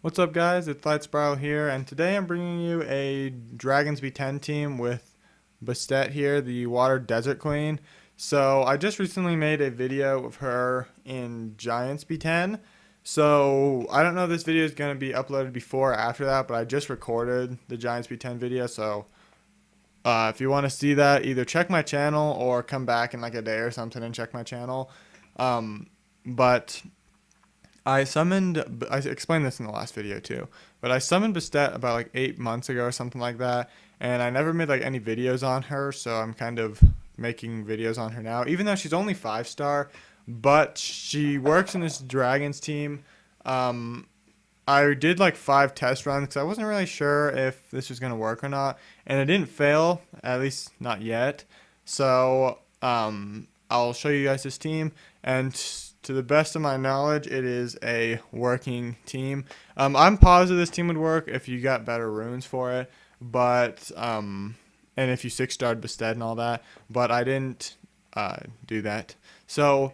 What's up, guys? It's Light Spiral here, and today I'm bringing you a Dragons B10 team with Bastet here, the Water Desert Queen. So I just recently made a video of her in Giants B10. So I don't know if this video is going to be uploaded before or after that, but I just recorded the Giants B10 video. So if you want to see that, either check my channel or come back in like a day or something and check my channel. But I explained this in the last video too, but I summoned Bastet about like 8 months ago or something like that, and I never made like any videos on her, so I'm kind of making videos on her now, even though she's only 5-star, but she works in this Dragons team. I did like 5 test runs because I wasn't really sure if this was going to work or not, and it didn't fail, at least not yet. So I'll show you guys this team, and to the best of my knowledge, it is a working team. I'm positive this team would work if you got better runes for it, but and if you 6-starred Bastet and all that, but I didn't do that. So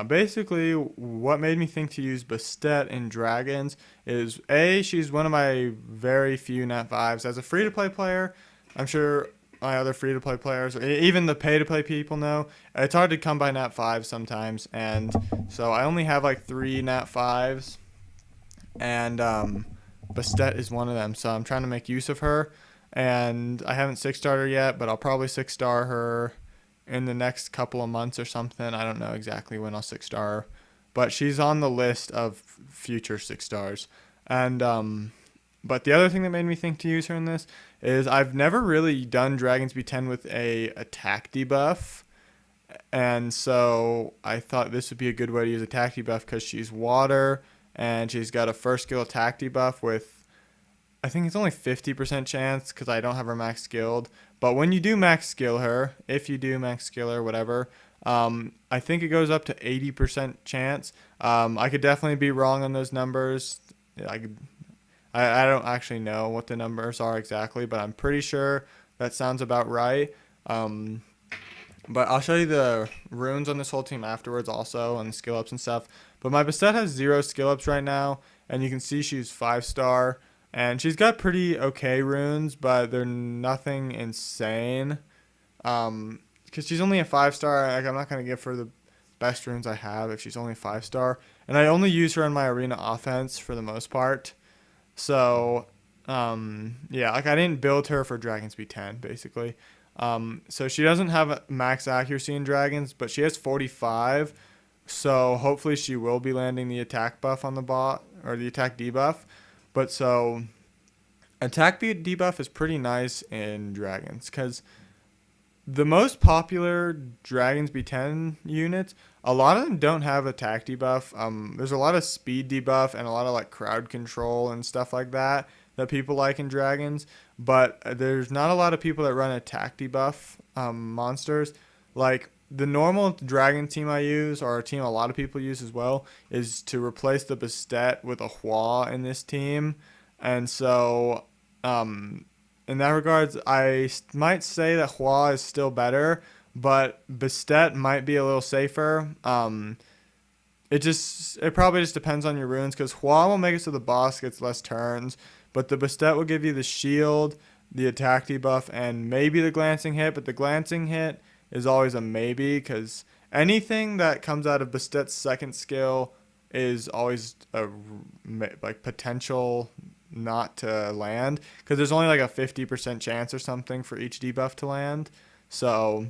basically, what made me think to use Bastet in Dragons is she's one of my very few Nat 5s. As a free-to-play player, I'm sure my other free-to-play players, or even the pay-to-play people know, it's hard to come by Nat 5s sometimes, and so I only have like 3 Nat 5s, and Bastet is one of them, so I'm trying to make use of her, and I haven't 6-starred her yet, but I'll probably 6-star her in the next couple of months or something. I don't know exactly when I'll 6-star her, but she's on the list of future 6-stars, and but the other thing that made me think to use her in this is I've never really done Dragons B10 with a attack debuff, and so I thought this would be a good way to use attack debuff because she's water and she's got a first skill attack debuff with, I think it's only 50% chance because I don't have her max skilled, but when you do max skill her, if you do max skill her, whatever, I think it goes up to 80% chance. I could definitely be wrong on those numbers. I don't actually know what the numbers are exactly, but I'm pretty sure that sounds about right. But I'll show you the runes on this whole team afterwards also, and the skill ups and stuff. But my Bastet has 0 skill ups right now, and you can see she's 5-star, and she's got pretty okay runes, but they're nothing insane. Because she's only a 5-star, like, I'm not going to give her the best runes I have if she's only 5-star. And I only use her in my arena offense for the most part. So, yeah, like I didn't build her for Dragons B10, basically. So she doesn't have max accuracy in Dragons, but she has 45. So hopefully she will be landing the attack buff on the bot, or the attack debuff. But so, attack debuff is pretty nice in Dragons, because the most popular Dragons B10 units, a lot of them don't have attack debuff. There's a lot of speed debuff and a lot of like crowd control and stuff like that people like in Dragons, but there's not a lot of people that run attack debuff monsters. Like the normal Dragon team I use, or a team a lot of people use as well, is to replace the Bastet with a Hua in this team, and so in that regards, I might say that Hua is still better, but Bastet might be a little safer. It probably just depends on your runes, because Hua will make it so the boss gets less turns, but the Bastet will give you the shield, the attack debuff, and maybe the glancing hit, but the glancing hit is always a maybe, because anything that comes out of Bastet's second skill is always a like potential not to land, because there's only like a 50% chance or something for each debuff to land, so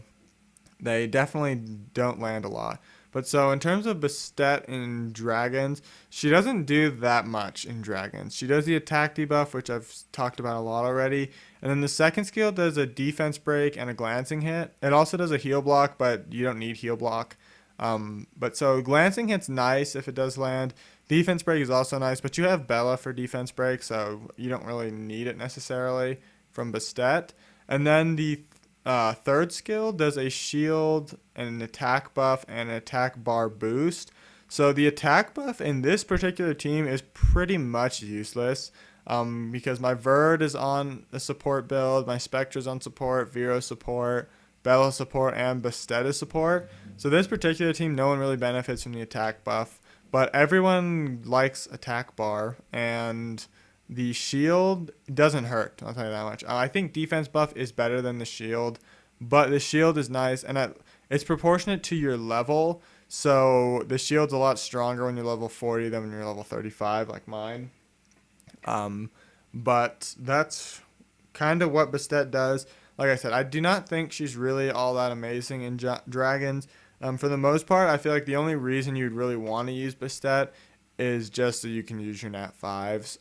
they definitely don't land a lot. But so in terms of Bastet in Dragons, she doesn't do that much in Dragons. She does the attack debuff, which I've talked about a lot already, and then the second skill does a defense break and a glancing hit. It also does a heal block, but you don't need heal block. But so glancing hit's nice if it does land. Defense break is also nice, but you have Bella for defense break, so you don't really need it necessarily from Bastet. And then the third skill does a shield and an attack buff and an attack bar boost. So the attack buff in this particular team is pretty much useless, because my Verd is on a support build, my Spectra's on support, Vero support, Bella support, and Bastet is support. So this particular team, no one really benefits from the attack buff. but everyone likes attack bar, and the shield doesn't hurt. I'll tell you that much. I think defense buff is better than the shield, but the shield is nice, and it's proportionate to your level. So the shield's a lot stronger when you're level 40 than when you're level 35, like mine. But that's kind of what Bastet does. Like I said, I do not think she's really all that amazing in Dragons. For the most part, I feel like the only reason you'd really want to use Bastet is just so you can use your Nat 5s.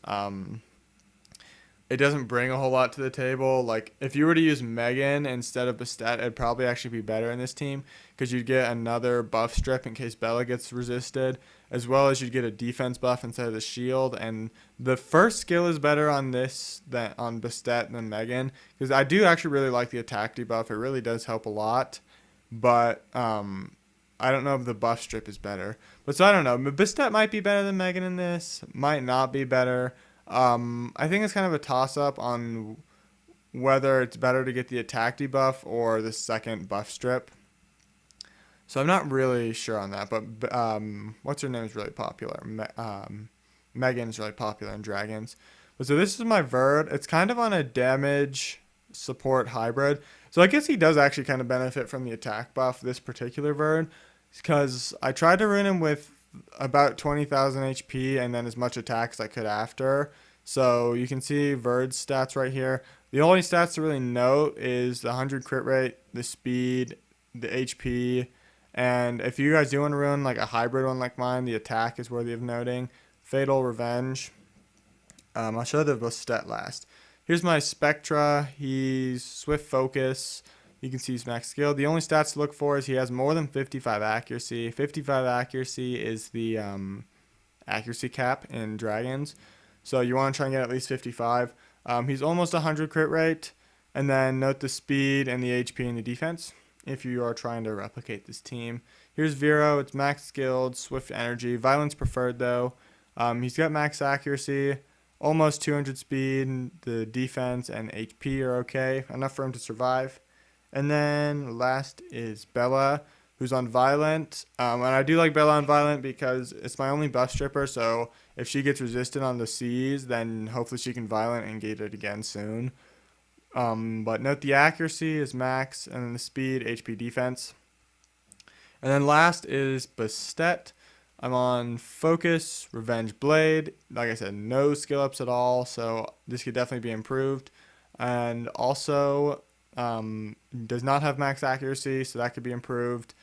It doesn't bring a whole lot to the table. Like, if you were to use Megan instead of Bastet, it'd probably actually be better in this team because you'd get another buff strip in case Bella gets resisted, as well as you'd get a defense buff instead of the shield. And the first skill is better on this than on Bastet than Megan, because I do actually really like the attack debuff. It really does help a lot, but I don't know if the buff strip is better. But so I don't know. Bastet might be better than Megan in this, might not be better. I think it's kind of a toss-up on whether it's better to get the attack debuff or the second buff strip. So I'm not really sure on that, but what's her name is really popular. Megan's really popular in Dragons. But so this is my Verd. It's kind of on a damage support hybrid. So I guess he does actually kind of benefit from the attack buff, this particular Verd, because I tried to run him with about 20,000 HP and then as much attack as I could after. So you can see Verd's stats right here. The only stats to really note is the 100 crit rate, the speed, the HP, and if you guys do want to run like a hybrid one like mine, the attack is worthy of noting. Fatal Revenge. I'll show the Bastet last. Here's my Spectra. He's Swift Focus. You can see he's max skill. The only stats to look for is he has more than 55 accuracy. 55 accuracy is the accuracy cap in Dragons. So you want to try and get at least 55. He's almost 100 crit rate. And then note the speed and the HP and the defense if you are trying to replicate this team. Here's Vero. It's max skilled, swift energy. Violence preferred though. He's got max accuracy, almost 200 speed. The defense and HP are okay. Enough for him to survive. And then last is Bella, who's on Violent. And I do like Bella on Violent because it's my only buff stripper, so if she gets resisted on the C's, then hopefully she can Violent and get it again soon. But note the accuracy is max, and then the speed, HP, defense. And then last is Bastet. I'm on Focus, Revenge Blade. Like I said, no skill ups at all, so this could definitely be improved. And also does not have max accuracy, so that could be improved.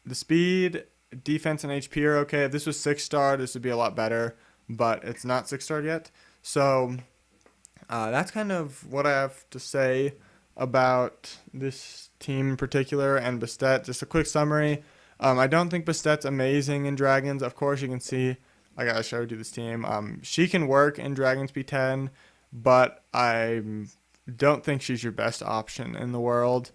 The speed, defense, and HP are okay. If this was 6-star, this would be a lot better, but it's not 6-star yet. So that's kind of what I have to say about this team in particular and Bastet. Just a quick summary. I don't think Bastet's amazing in Dragons. Of course, you can see, like I showed you this team. She can work in Dragons B10, but I don't think she's your best option in the world.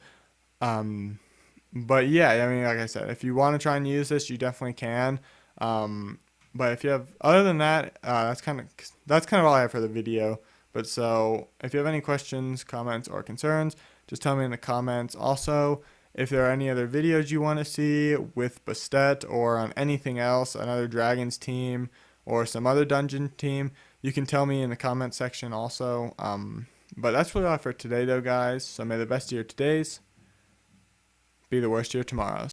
But yeah, I mean, like I said, if you want to try and use this, you definitely can. But if you have, other than that, that's kind of all I have for the video. But so if you have any questions, comments, or concerns, just tell me in the comments. Also, if there are any other videos you want to see with Bastet or on anything else, another Dragons team or some other dungeon team, you can tell me in the comment section also. But that's really all for today though, guys. So may the best of your todays be the worst of your tomorrows.